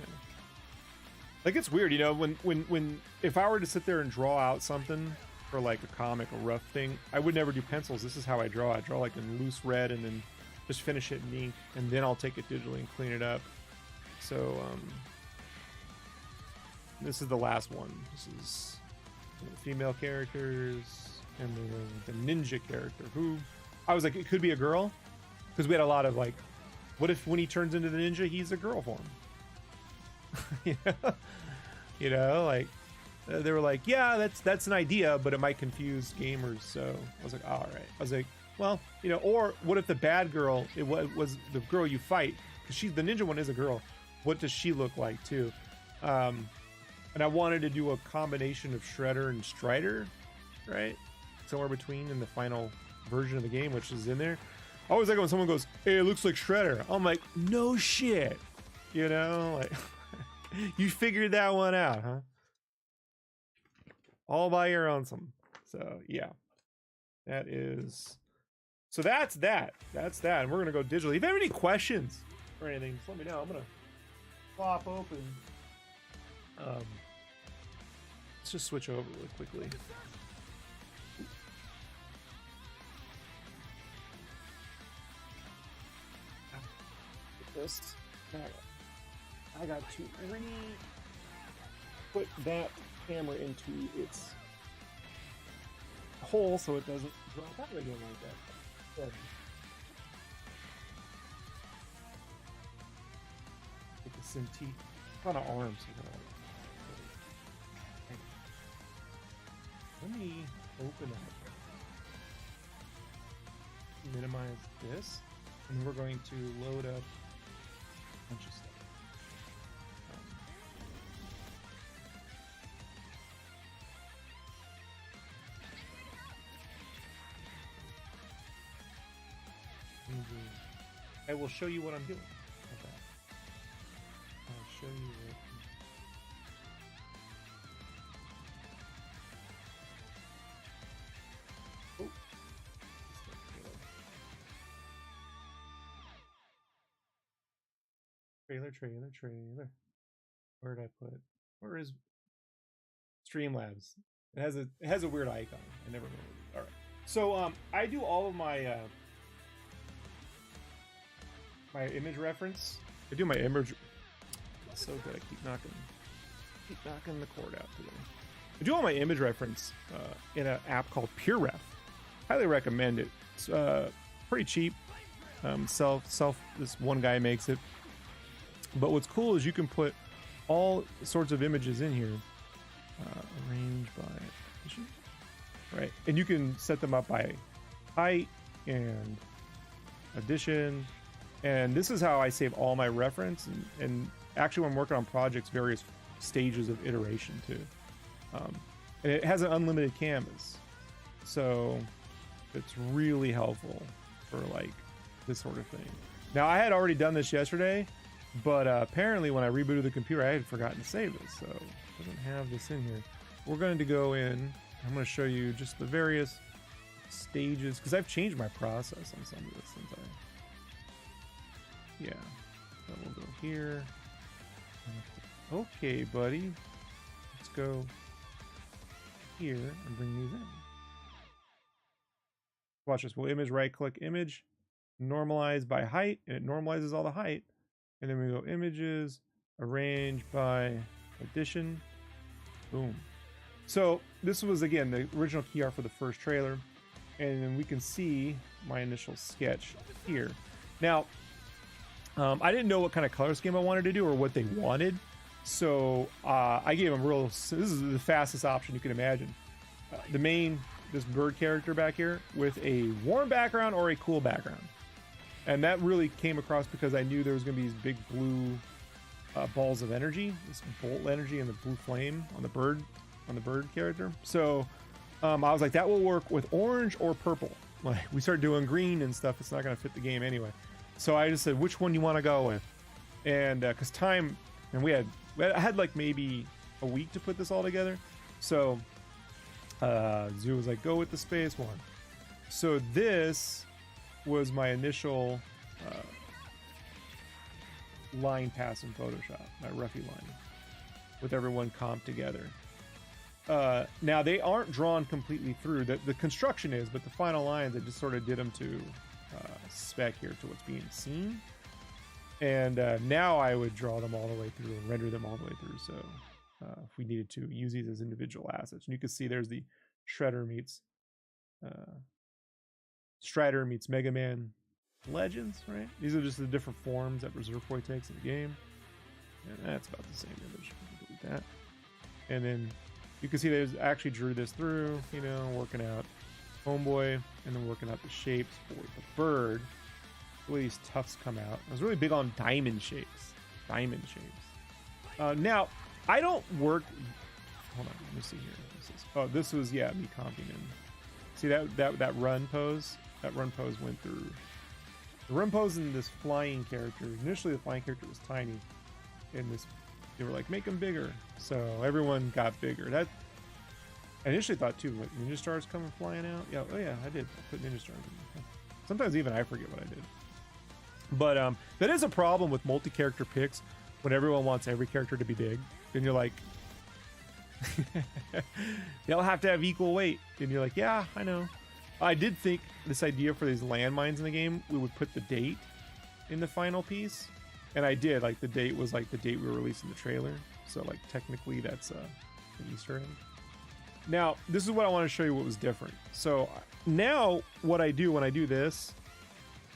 like it's weird, you know. When if I were to sit there and draw out something for like a comic, a rough thing, I would never do pencils. This is how I draw. I draw like in loose red, and then just finish it in ink, and then I'll take it digitally and clean it up. So this is the last one. This is female characters. And the ninja character, who I was like, it could be a girl, because we had a lot of like, what if when he turns into the ninja, he's a girl form? You know, like they were like, yeah, that's an idea, but it might confuse gamers. So I was like, all right. I was like, well, you know, or what if the bad girl, it was the girl you fight, because the ninja one is a girl. What does she look like too? And I wanted to do a combination of Shredder and Strider, right? Somewhere between in the final version of the game, which is in there. I always like when someone goes, hey, it looks like Shredder. I'm like, no shit. You know, like, you figured that one out, huh? All by your own. So, yeah. That is... So that's that. That's that. And we're going to go digitally. If you have any questions or anything, just let me know. I'm going to pop open. Let's just switch over really quickly. This. I got to put that camera into its hole so it doesn't drop out again like that. Good. Take the Cintiq on an arm. Let me open up. Minimize this, and we're going to load up a bunch of stuff. I will show you what I'm doing. Okay. I'll show you what. Oh. Trailer. Where did I put? Where is Streamlabs? It has a weird icon. I never know. All right. So I do all of my my image reference. I do my image. It's so good. I keep knocking the cord out today. I do all my image reference in an app called PureRef. Highly recommend it. It's pretty cheap. This one guy makes it. But what's cool is you can put all sorts of images in here. Arrange by position. Right. And you can set them up by height and addition. And this is how I save all my reference. And actually, when I'm working on projects, various stages of iteration too. And it has an unlimited canvas. So it's really helpful for like this sort of thing. Now, I had already done this yesterday, but apparently when I rebooted the computer, I had forgotten to save this. So it doesn't have this in here. We're going to go in. I'm going to show you just the various stages, because I've changed my process on some of this since Yeah. So we'll go here. Okay, buddy. Let's go here and bring these in. Watch this. We'll image, right click image, normalize by height, and it normalizes all the height. And then we go images, arrange by addition. Boom. So this was, again, the original key art for the first trailer. And then we can see my initial sketch here. Now, I didn't know what kind of color scheme I wanted to do or what they wanted. So I gave them this is the fastest option you can imagine. This bird character back here with a warm background or a cool background. And that really came across because I knew there was going to be these big blue balls of energy, this bolt energy and the blue flame on the bird character. So I was like, that will work with orange or purple. Like, we start doing green and stuff, it's not going to fit the game anyway. So I just said, which one you want to go with? And because time, and I had like maybe a week to put this all together. So Zoo was like, go with the space one. So this was my initial line pass in Photoshop, my roughy line, with everyone comped together. Now they aren't drawn completely through. The construction is, but the final lines, I just sort of did them to spec here to what's being seen. And now I would draw them all the way through and render them all the way through. So if we needed to use these as individual assets, and you can see there's the Shredder meets Strider meets Mega Man Legends, right? These are just the different forms that Berserk Boy takes in the game. And that's about the same image. Delete that. And then you can see they actually drew this through, you know, working out Homeboy and then working out the shapes for the bird. The way these tufts come out. I was really big on diamond shapes. Diamond shapes. Now, I don't work... Hold on, let me see here. This was, yeah, me comping in. See that run pose? That run pose went through. The run pose in this flying character, initially the flying character was tiny. In this, they were like, make him bigger. So everyone got bigger. That, I initially thought too, what, Ninja Stars coming flying out? Yeah, oh yeah, I did. I put Ninja Stars in. Sometimes even I forget what I did. But that is a problem with multi-character picks when everyone wants every character to be big. Then you're like, they'll have to have equal weight. And you're like, yeah, I know. I did think this idea for these landmines in the game, we would put the date in the final piece. And I did. Like, the date was like the date we were releasing the trailer. So, like, technically that's an Easter egg. Now, this is what I want to show you what was different. So now what I do when I do this,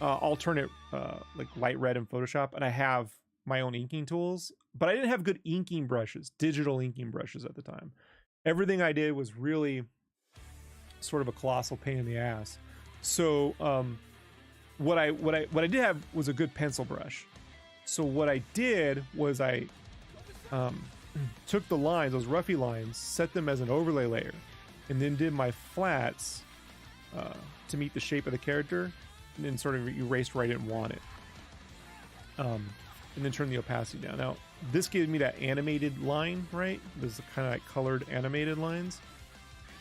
I'll turn it like light red in Photoshop, and I have my own inking tools, but I didn't have good inking brushes, digital inking brushes at the time. Everything I did was really sort of a colossal pain in the ass. So what I did have was a good pencil brush. So what I did was I took the lines, those roughy lines, set them as an overlay layer, and then did my flats to meet the shape of the character, and then sort of erased where I didn't want it. And then turn the opacity down. Now, this gives me that animated line, right? This is kind of like colored animated lines.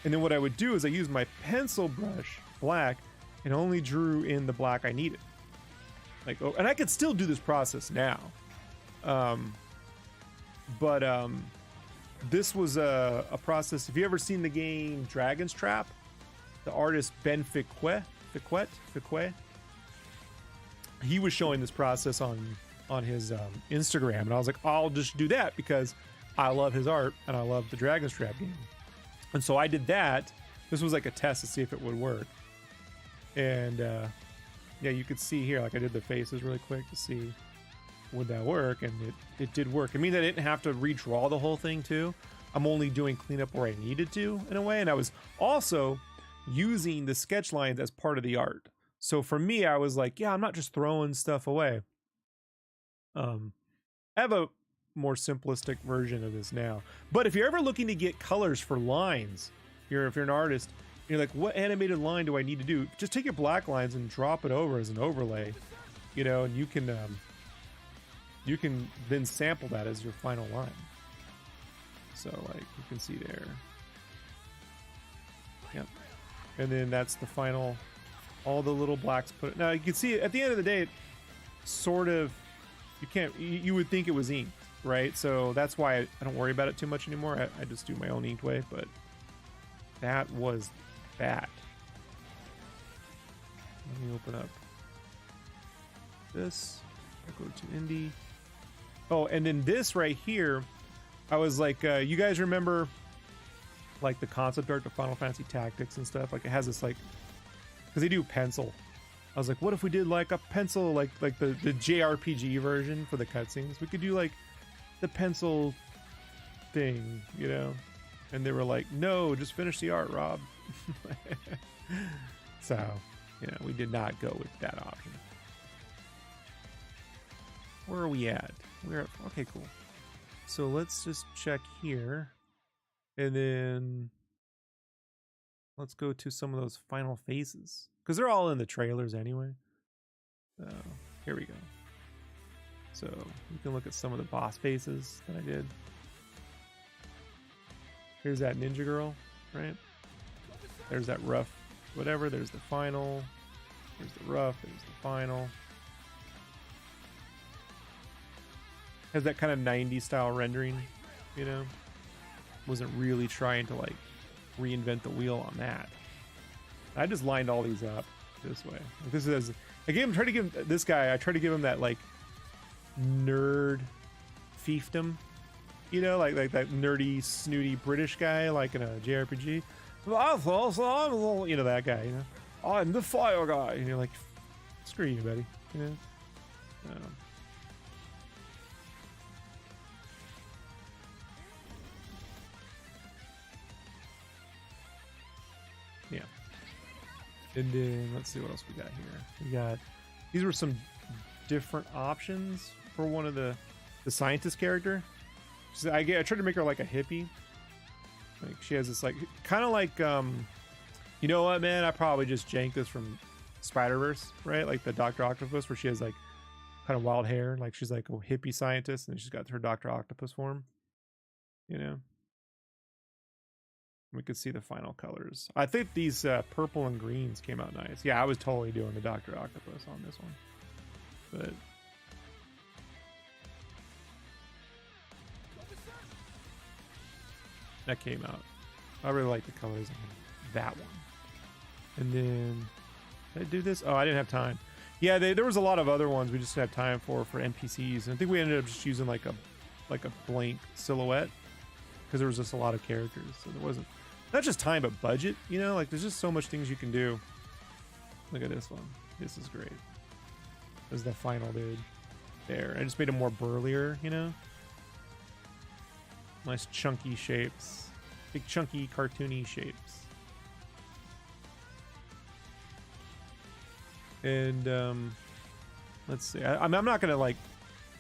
And then what I would do is I used my pencil brush, black, and only drew in the black I needed. Like, oh, and I could still do this process now. But this was a process. Have you ever seen the game Dragon's Trap? The artist Ben Fiquet, he was showing this process on his Instagram, and I was like, I'll just do that because I love his art and I love the Dragon's Trap game. And so I did that. This was like a test to see if it would work. And yeah, you could see here, like I did the faces really quick to see would that work, and it did work. It means I didn't have to redraw the whole thing too. I'm only doing cleanup where I needed to in a way, and I was also using the sketch lines as part of the art. So for me, I was like, yeah, I'm not just throwing stuff away. I have a more simplistic version of this now. But if you're ever looking to get colors for lines, if you're an artist, you're like, what animated line do I need to do? Just take your black lines and drop it over as an overlay, you know, and you can then sample that as your final line. So like you can see there. Yep. And then that's the final, all the little blacks put. Now you can see at the end of the day, sort of, you can't, you would think it was inked, right? So that's why I don't worry about it too much anymore. I just do my own inked way, but that was bad. Let me open up this. I'll go to indie. Oh, and then this right here, I was like, you guys remember like the concept art of Final Fantasy Tactics and stuff? Like it has this like, because they do pencil. I was like, what if we did like a pencil, like the JRPG version for the cutscenes? We could do like the pencil thing, you know? And they were like, no, just finish the art, Rob. So, you know, we did not go with that option. Where are we at? We're at, okay, cool. So let's just check here. And then let's go to some of those final phases. Because they're all in the trailers anyway. So here we go. So you can look at some of the boss phases that I did. Here's that ninja girl, right? There's that rough whatever. There's the final. There's the rough. There's the final. Has that kind of 90s style rendering, you know? Wasn't really trying to like reinvent the wheel on that. I just lined all these up this way. Like this is, I tried to give this guy, I tried to give him that like nerd fiefdom, you know, like that nerdy, snooty British guy, like in a JRPG. You know, that guy, you know, I'm the fire guy. And you're like, screw you, buddy, you know? Yeah. And then let's see what else we got here. We got, these were some different options for one of the scientist character. I tried to make her like a hippie. Like she has this like, kind of like, you know what, man? I probably just janked this from Spider-Verse, right? Like the Dr. Octopus, where she has like kind of wild hair. Like she's like a hippie scientist and she's got her Dr. Octopus form, you know? We could see the final colors. I think these purple and greens came out nice. Yeah, I was totally doing the Dr. Octopus on this one. But that came out. I really like the colors on that one. And then did I do this? Oh, I didn't have time. Yeah, there was a lot of other ones we just didn't have time for NPCs. And I think we ended up just using like a blank silhouette because there was just a lot of characters. So there wasn't not just time but budget, you know, like there's just so much things you can do. Look at this one. This is great. This is the final dude. There. I just made him more burlier, you know? Nice chunky shapes. Big chunky cartoony shapes. And let's see. I'm not gonna like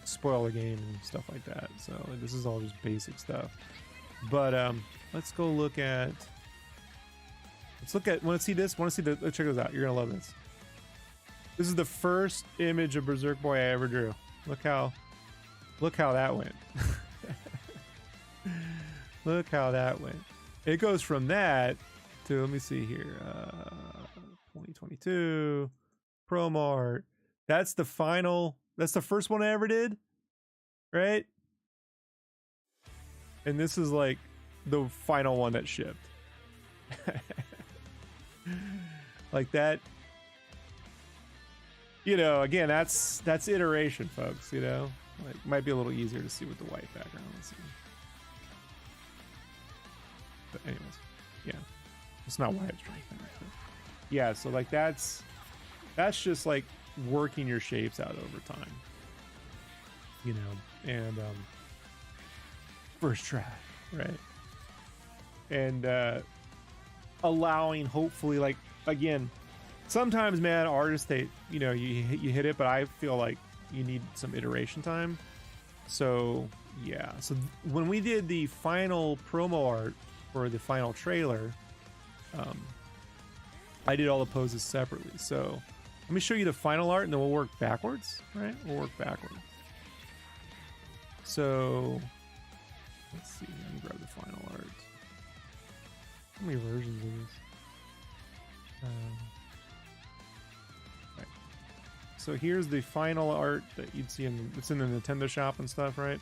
spoil the game and stuff like that. So this is all just basic stuff. But let's go look at. Want to see this? Want to see the? Let's check this out. You're gonna love this. This is the first image of Berserk Boy I ever drew. Look how that went. Look how that went. It goes from that to, let me see here, 2022 promo art. That's the final. That's the first one I ever did, right? And this is like the final one that shipped. Like that. You know, again, that's iteration, folks. You know, like might be a little easier to see with the white background. Let's see. But anyways, yeah, it's not why it's trying to think. Yeah, so like that's just like working your shapes out over time. You know, and first try, right? And allowing, hopefully, like again, sometimes, man, artists, they, you know, you hit it, but I feel like you need some iteration time. So yeah, so when we did the final promo art for the final trailer, I did all the poses separately. So let me show you the final art and then we'll work backwards, right? We'll work backwards. So let's see, let me grab the final art. How many versions of this? Right. So here's the final art that you'd see it's in the Nintendo shop and stuff, right?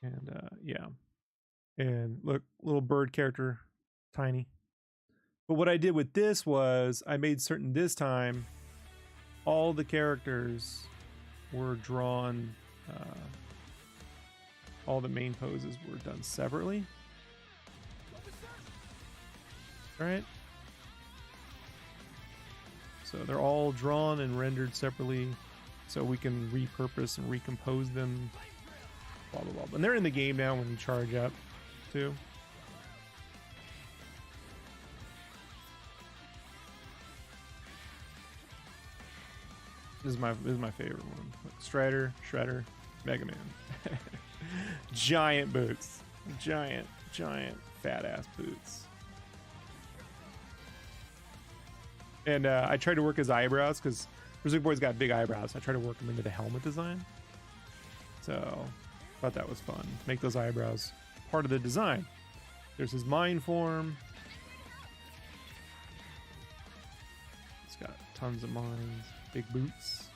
And yeah. And look, little bird character, tiny. But what I did with this was I made certain this time all the characters were drawn, all the main poses were done separately. Right? So they're all drawn and rendered separately so we can repurpose and recompose them. Blah, blah, blah. And they're in the game now when you charge up too. This is my favorite one. Strider, Shredder, Mega Man. Giant boots. Giant fat ass boots. And I tried to work his eyebrows because Berserk Boy's got big eyebrows. I tried to work them into the helmet design. So thought that was fun. Make those eyebrows part of the design. There's his mind form. He's got tons of minds. Big boots.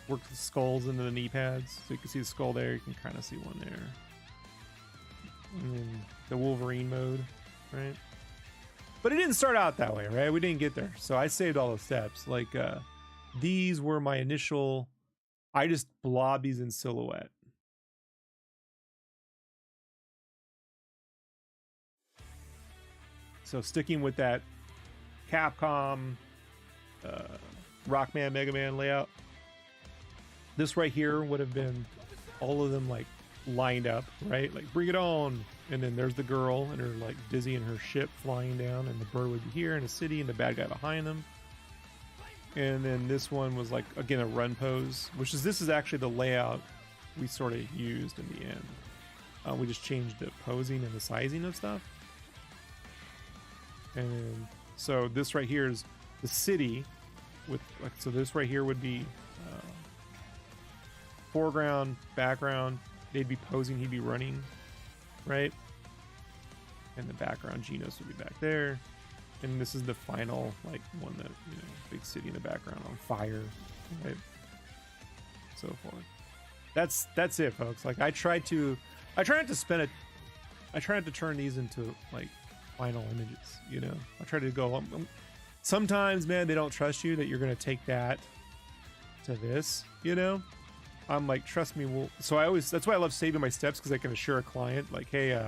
Work the skulls into the knee pads. So you can see the skull there. You can kind of see one there. And then the Wolverine mode, right? But it didn't start out that way, right? We didn't get there. So I saved all the steps. Like these were my initial, I just blobbed these in silhouette. So sticking with that Capcom Rockman Mega Man layout, this right here would have been all of them like lined up, right? Like bring it on. And then there's the girl and her like Dizzy and her ship flying down, and the bird would be here in a city and the bad guy behind them. And then this one was like, again, a run pose, this is actually the layout we sort of used in the end. We just changed the posing and the sizing of stuff. And then, so this right here is the city with like, so this right here would be foreground, background. They'd be posing, he'd be running, right? And the background, Genos would be back there. And this is the final, like, one that, you know, big city in the background on fire, right? So forth. That's it, folks. Like, I tried not to turn these into like final images, you know. I try to go sometimes, man, they don't trust you that you're gonna take that to this, you know. I'm like, trust me, that's why I love saving my steps, because I can assure a client like, hey,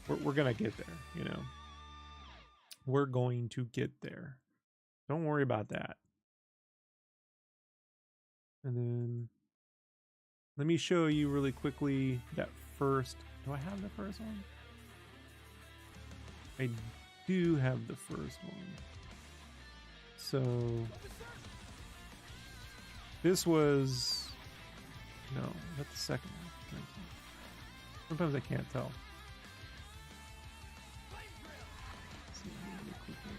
we're gonna get there, you know. We're going to get there, don't worry about that. And then let me show you really quickly that first, do I have the first one? I do have the first one. So this was, no, that's the second one. Sometimes I can't tell. Let's see really quickly.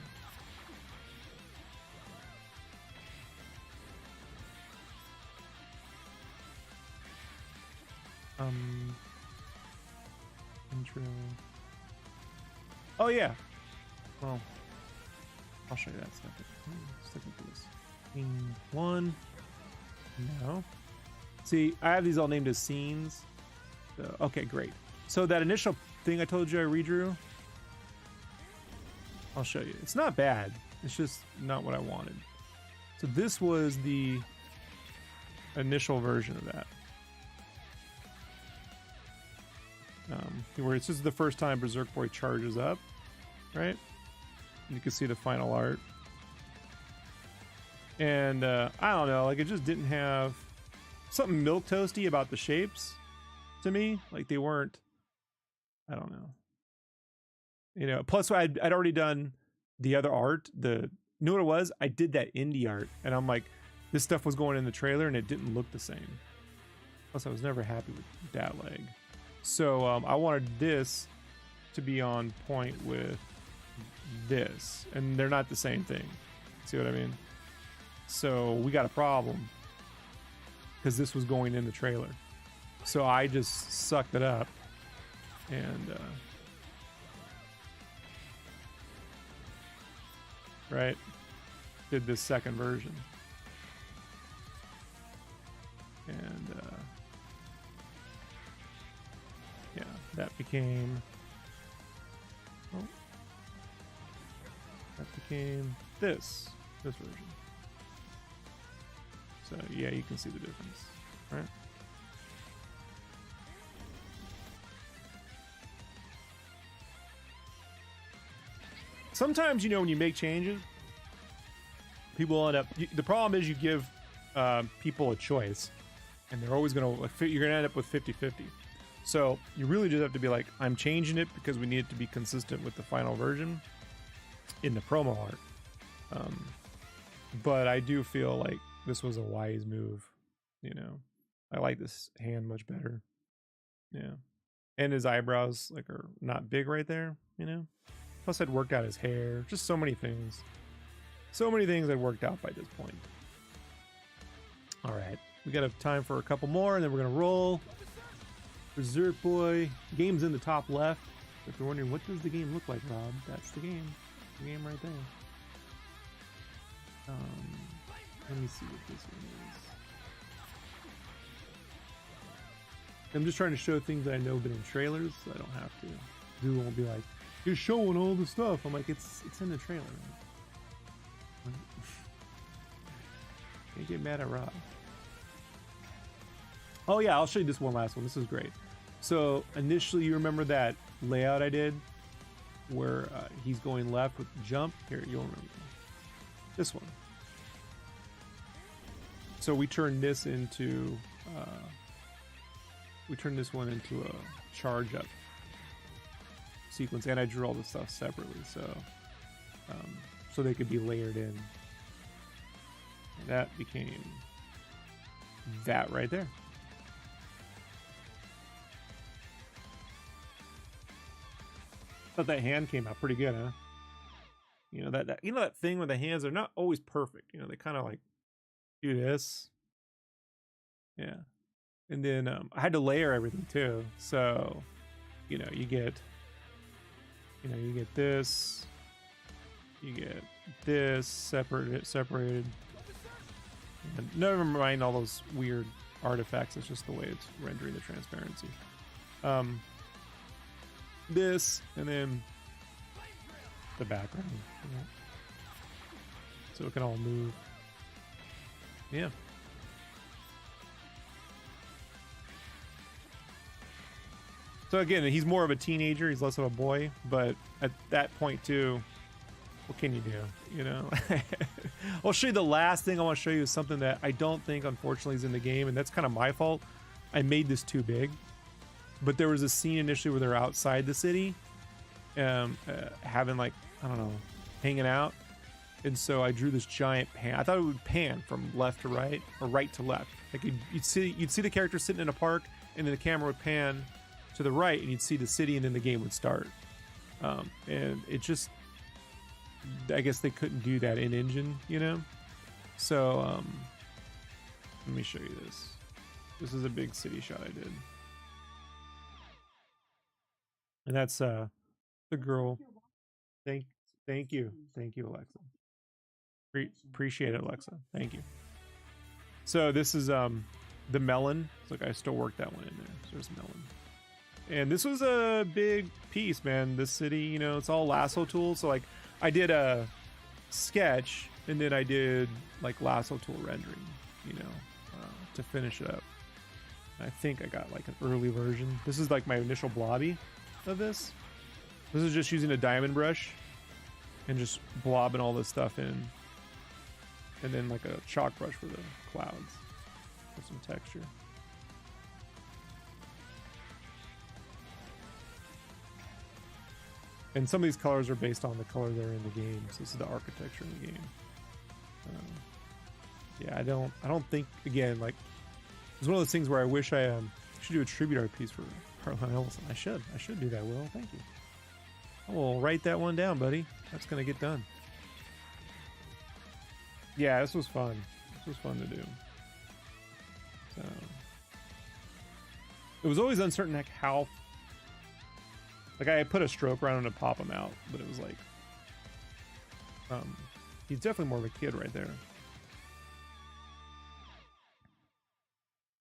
Intro. Oh yeah. Well, I'll show you that stuff. Stick with this. Scene 1. No. See, I have these all named as scenes. So, okay, great. So that initial thing I told you I redrew, I'll show you. It's not bad. It's just not what I wanted. So this was the initial version of that. Where this is the first time Berserk Boy charges up, right? And you can see the final art. And I don't know, like it just didn't have something milquetoasty about the shapes to me. Like they weren't, I don't know. You know, plus I'd already done the other art. You know what it was? I did that indie art, and I'm like, this stuff was going in the trailer and it didn't look the same. Plus I was never happy with that leg. So I wanted this to be on point with this, and they're not the same thing. See what I mean? So we got a problem because this was going in the trailer. So I just sucked it up and right. did this second version. And yeah, that became this version. So yeah, you can see the difference, right? Sometimes, you know, when you make changes, people end up, the problem is you give people a choice, and they're always going to, you're going to end up with 50-50. So you really just have to be like, I'm changing it because we need it to be consistent with the final version in the promo art. But I do feel like this was a wise move, you know. I like this hand much better. Yeah. And his eyebrows like are not big right there, you know. Plus I'd worked out his hair. Just so many things. So many things I'd worked out by this point. All right. We got time for a couple more, and then we're going to roll. Berserk Boy. Game's in the top left. If you're wondering, what does the game look like, Rob? That's the game. The game right there. Let me see what this one is. I'm just trying to show things that I know been in trailers, so I don't have to. Google will be like, you're showing all the stuff. I'm like, it's in the trailer. Can't get mad at Rob. Oh yeah, I'll show you this one last one. This is great. So initially, you remember that layout I did where he's going left with the jump? Here, you'll remember this one. So we turned this into one into a charge up sequence, and I drew all the stuff separately, so they could be layered in. And that became that right there. Thought that hand came out pretty good, huh? You know that thing where the hands are not always perfect. You know, they kind of like do this. Yeah. And then I had to layer everything too. So, you know, you get this, you get this separated. And never mind all those weird artifacts. It's just the way it's rendering the transparency. This, and then the background. Yeah. So it can all move. Yeah. So again, he's more of a teenager. He's less of a boy. But at that point too, what can you do? You know? I'll show you the last thing I want to show you is something that I don't think, unfortunately, is in the game. And that's kind of my fault. I made this too big. But there was a scene initially where they're outside the city, having like, I don't know, hanging out. And so I drew this giant pan. I thought it would pan from left to right or right to left. Like you'd see the character sitting in a park, and then the camera would pan to the right, and you'd see the city, and then the game would start. And it just, I guess they couldn't do that in engine, you know. So let me show you this. This is a big city shot I did. And that's the girl. Thank you, Alexa. Appreciate it, Alexa. Thank you. So this is the melon. It's like I still worked that one in there. So there's melon. And this was a big piece, man. This city, you know, it's all lasso tools. So like I did a sketch, and then I did like lasso tool rendering, you know, to finish it up. And I think I got like an early version. This is like my initial blobby of this. This is just using a diamond brush and just blobbing all this stuff in, and then like a chalk brush for the clouds for some texture. And some of these colors are based on the color that are in the game. So this is the architecture in the game. Yeah, I don't think, again, like, it's one of those things where I wish I should do a tribute art piece for Harlan Ellison. I should do that, Will. Thank you. I will write that one down, buddy. That's gonna get done. Yeah, this was fun. This was fun to do. So it was always uncertain like how, like I put a stroke around him to pop him out, but it was like He's definitely more of a kid right there.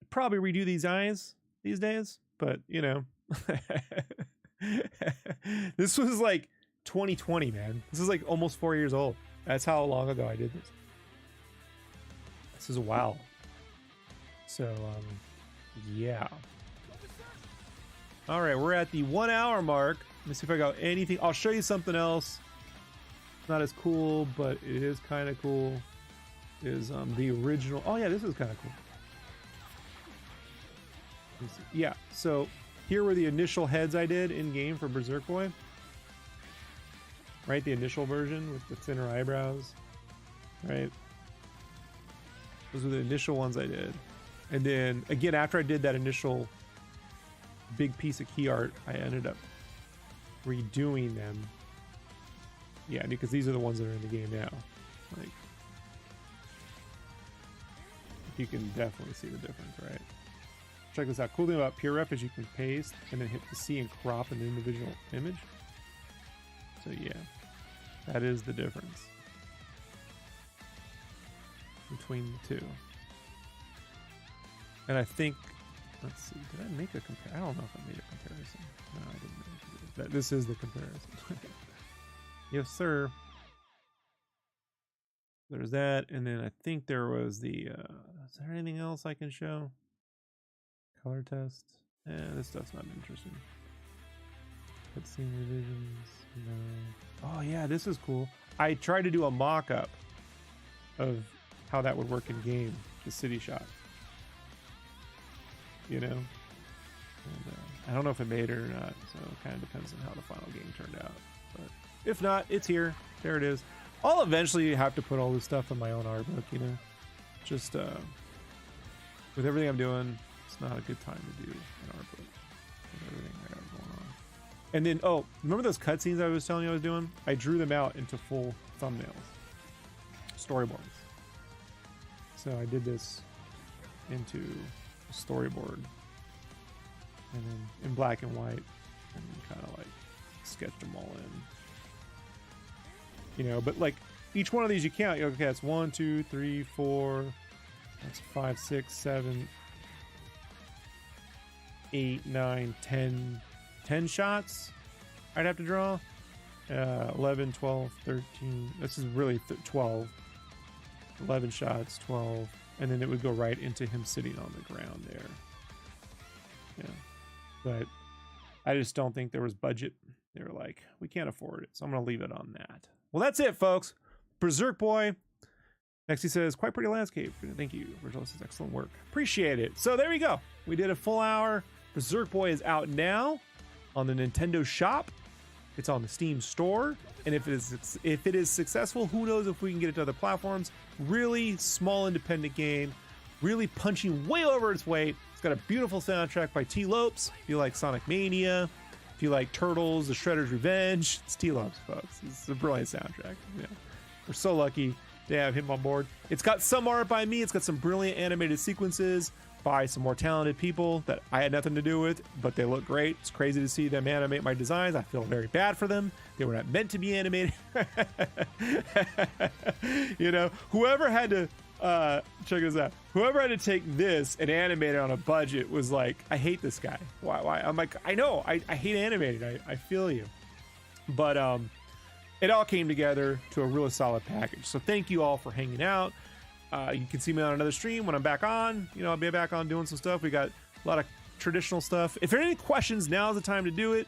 Probably redo these eyes these days, but you know. This was like 2020, man. This is like almost 4 years old. That's how long ago I did this. This is a while. So yeah. All right, we're at the 1 hour mark. Let me see if I got anything. I'll show you something else. Not as cool, but it is kind of cool. Is the original. Oh yeah, this is kind of cool. Yeah, so here were the initial heads I did in game for Berserk Boy. Right, the initial version with the thinner eyebrows. Right, those were the initial ones I did. And then again, after I did that initial big piece of key art, I ended up redoing them. Yeah, because these are the ones that are in the game now. Like, you can definitely see the difference, right? Check this out. Cool thing about PureRef is you can paste and then hit the C and crop an individual image. So yeah, that is the difference between the two. And I think, let's see, did I make a comparison? I don't know if I made a comparison. No, I didn't. This is the comparison. Yes, sir. There's that, and then I think there was the. Is there anything else I can show? Color test. This stuff's not interesting. Cutscene revisions. No. Oh yeah, this is cool. I tried to do a mock-up of how that would work in game. The city shot. You know. And, I don't know if it made it or not, so it kind of depends on how the final game turned out. But if not, it's here. There it is. I'll eventually have to put all this stuff in my own art book, you know. Just with everything I'm doing, it's not a good time to do an art book with everything I got going on. And then, oh, remember those cutscenes I was telling you I was doing? I drew them out into full thumbnails, storyboards. So I did this into a storyboard, and then in black and white, and then kind of like sketched them all in. You know, but like each one of these you count. Okay, that's 1, 2, 3, 4. That's 5, 6, 7, 8, 9, 10. 10 shots I'd have to draw. 11, 12, 13. This is really 12. 11 shots, 12. And then it would go right into him sitting on the ground there. Yeah. But I just don't think there was budget. They were like, we can't afford it. So I'm going to leave it on that. Well, that's it, folks. Berserk Boy. Next, he says, quite pretty landscape. Thank you. Virgil says, excellent work. Appreciate it. So there we go. We did a full hour. Berserk Boy is out now on the Nintendo Shop. It's on the Steam store. And if it is successful, who knows if we can get it to other platforms. Really small independent game. Really punching way over its weight. It's got a beautiful soundtrack by T. Lopes. If you like Sonic Mania, if you like Turtles, The Shredder's Revenge, it's T. Lopes, folks. It's a brilliant soundtrack. Yeah. We're so lucky to have him on board. It's got some art by me. It's got some brilliant animated sequences by some more talented people that I had nothing to do with, but they look great. It's crazy to see them animate my designs. I feel very bad for them. They were not meant to be animated. You know, whoever had to check this out. Whoever had to take this and animate it on a budget was like, I hate this guy. Why? I'm like, I know, I hate animated. I feel you. But it all came together to a really solid package. So thank you all for hanging out. You can see me on another stream when I'm back on. You know, I'll be back on doing some stuff. We got a lot of traditional stuff. If there are any questions, now's the time to do it.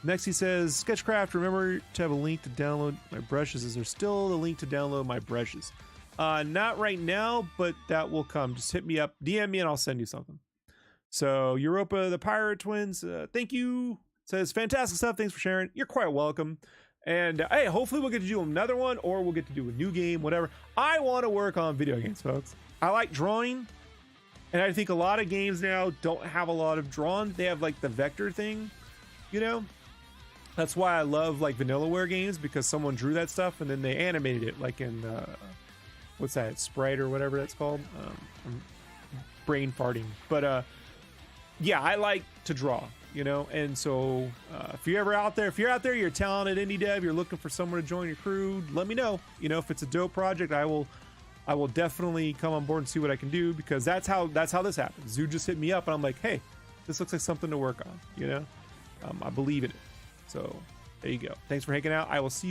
Next, he says, Sketchcraft, remember to have a link to download my brushes. Is there still the link to download my brushes? Not right now, but that will come. Just hit me up, DM me, and I'll send you something. So, Europa the Pirate Twins, thank you. Says, fantastic stuff. Thanks for sharing. You're quite welcome. And hey, hopefully we'll get to do another one, or we'll get to do a new game, whatever. I want to work on video games, folks. I like drawing, and I think a lot of games now don't have a lot of drawn. They have like the vector thing, you know? That's why I love like Vanillaware games, because someone drew that stuff and then they animated it, like in what's that, Sprite or whatever that's called. I'm brain farting, but yeah, I like to draw. you know. And so if you're out there, you're a talented indie dev, you're looking for someone to join your crew, let me know. You know, if it's a dope project, I will definitely come on board and see what I can do, because that's how this happened. Zoo just hit me up and I'm like, hey, this looks like something to work on, you know. I believe in it. So there you go. Thanks for hanging out. I will see you